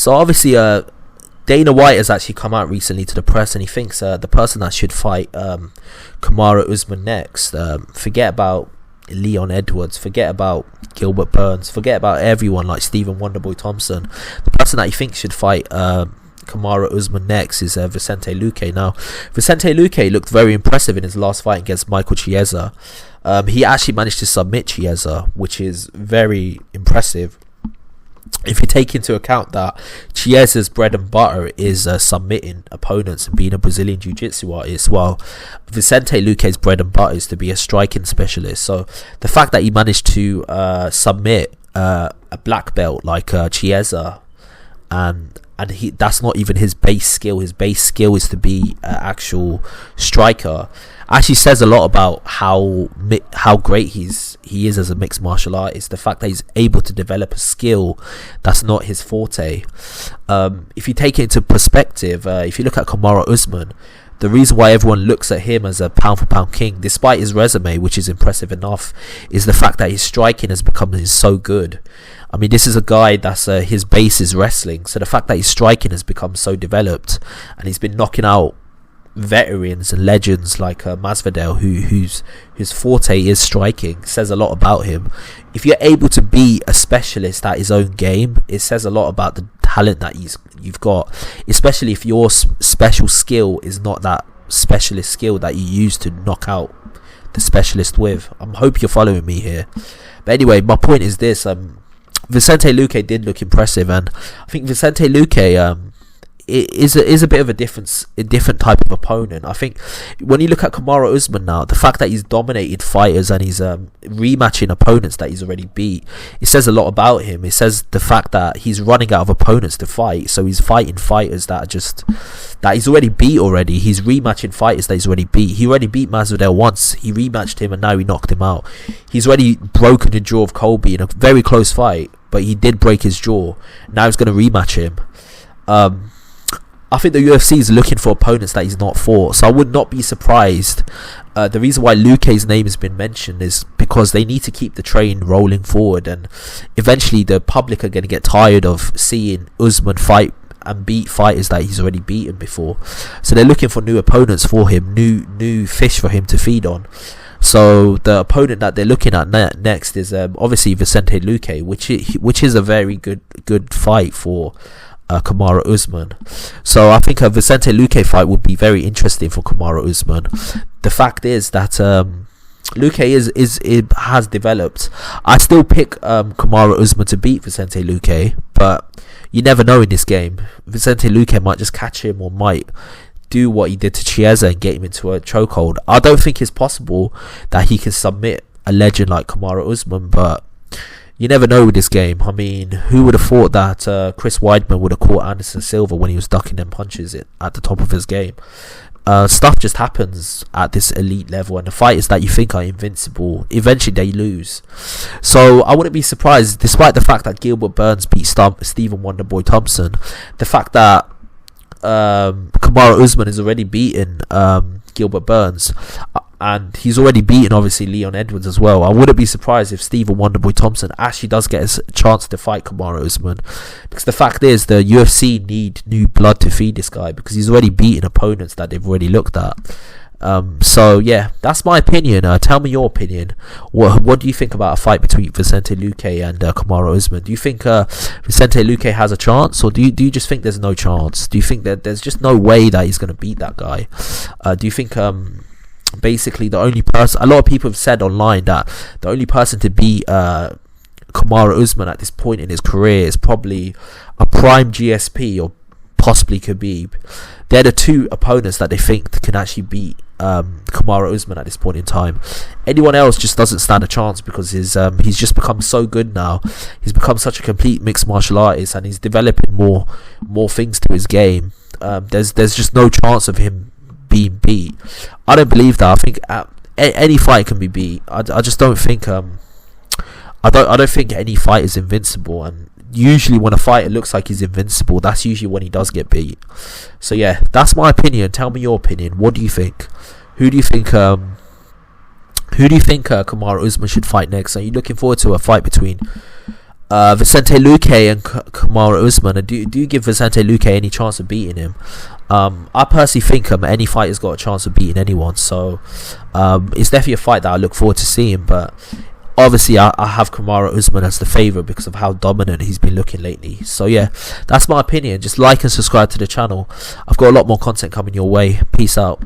So obviously, Dana White has actually come out recently to the press, and he thinks the person that should fight Kamaru Usman next, forget about Leon Edwards, forget about Gilbert Burns, forget about everyone like Stephen Wonderboy Thompson. The person that he thinks should fight Kamaru Usman next is Vicente Luque. Now, Vicente Luque looked very impressive in his last fight against Michael Chiesa. He actually managed to submit Chiesa, which is very impressive. If you take into account that Chiesa's bread and butter is submitting opponents and being a Brazilian Jiu-Jitsu artist, while Vicente Luque's bread and butter is to be a striking specialist. So the fact that he managed to submit a black belt like Chiesa, and that's not even his base skill. His base skill is to be an actual striker. Actually says a lot about how great he is as a mixed martial artist. The fact that he's able to develop a skill that's not his forte. If you take it into perspective, if you look at Kamaru Usman, the reason why everyone looks at him as a pound for pound king, despite his resume, which is impressive enough, is the fact that his striking has become so good. I mean, this is a guy that's his base is wrestling, so the fact that his striking has become so developed, and he's been knocking out veterans and legends like Masvidal, whose forte is striking, says a lot about him. If you're able to be a specialist at his own game, it says a lot about the talent that you've got, especially if your special skill is not that specialist skill that you use to knock out the specialist with. I hope you're following me here. But anyway, my point is this: Vicente Luque did look impressive, and I think Vicente Luque is a bit of a different type of opponent. I think when you look at Kamaru Usman now, the fact that he's dominated fighters and he's rematching opponents that he's already beat, it says a lot about him. It says the fact that he's running out of opponents to fight, so he's fighting fighters that he's already beat already. He's rematching fighters that he's already beat. He already beat Masvidal once, he rematched him, and now he knocked him out. He's already broken the jaw of Colby in a very close fight, but he did break his jaw. Now he's going to rematch him. I think the UFC is looking for opponents that he's not fought, so I would not be surprised. The reason why Luque's name has been mentioned is because they need to keep the train rolling forward, and eventually the public are going to get tired of seeing Usman fight and beat fighters that he's already beaten before. So they're looking for new opponents for him, new fish for him to feed on. So the opponent that they're looking at next is obviously Vicente Luque, which is a very good fight for Kamaru Usman. So I think a Vicente Luque fight would be very interesting for Kamaru Usman. The fact is that Luque has developed. I still pick Kamaru Usman to beat Vicente Luque, but you never know in this game. Vicente Luque might just catch him, or might do what he did to Chiesa and get him into a chokehold. I don't think it's possible that he can submit a legend like Kamaru Usman, but you never know with this game. I mean, who would have thought that Chris Weidman would have caught Anderson Silva when he was ducking them punches at the top of his game? Stuff just happens at this elite level, and the fighters that you think are invincible, eventually they lose. So I wouldn't be surprised, despite the fact that Gilbert Burns beat Stephen Wonderboy Thompson, the fact that Kamaru Usman has already beaten Gilbert Burns, and he's already beaten obviously Leon Edwards as well. I wouldn't be surprised if Stephen Wonderboy Thompson actually does get a chance to fight Kamaru Usman, because the fact is the UFC need new blood to feed this guy, because he's already beaten opponents that they've already looked at. So yeah, that's my opinion. Tell me your opinion. What do you think about a fight between Vicente Luque and Kamaru Usman? Do you think Vicente Luque has a chance, or do you just think there's no chance? Do you think that there's just no way that he's going to beat that guy? Do you think basically the only person, a lot of people have said online that the only person to beat Kamaru Usman at this point in his career is probably a prime GSP or possibly Khabib. They're the two opponents that they think can actually beat Kamaru Usman at this point in time. Anyone else just doesn't stand a chance, because he's just become so good now. He's become such a complete mixed martial artist, and he's developing more things to his game. There's just no chance of him being beat. I don't believe that. I think any fight can be beat. I just don't think I don't think any fight is invincible, and usually when a fighter looks like he's invincible, that's usually when he does get beat. So yeah, that's my opinion. Tell me your opinion. What do you think? Who do you think Kamaru Usman should fight next? Are you looking forward to a fight between Vicente Luque and Kamaru Usman. And do you give Vicente Luque any chance of beating him? I personally think any fighter's got a chance of beating anyone. So it's definitely a fight that I look forward to seeing. But obviously, I have Kamaru Usman as the favourite because of how dominant he's been looking lately. So yeah, that's my opinion. Just like and subscribe to the channel. I've got a lot more content coming your way. Peace out.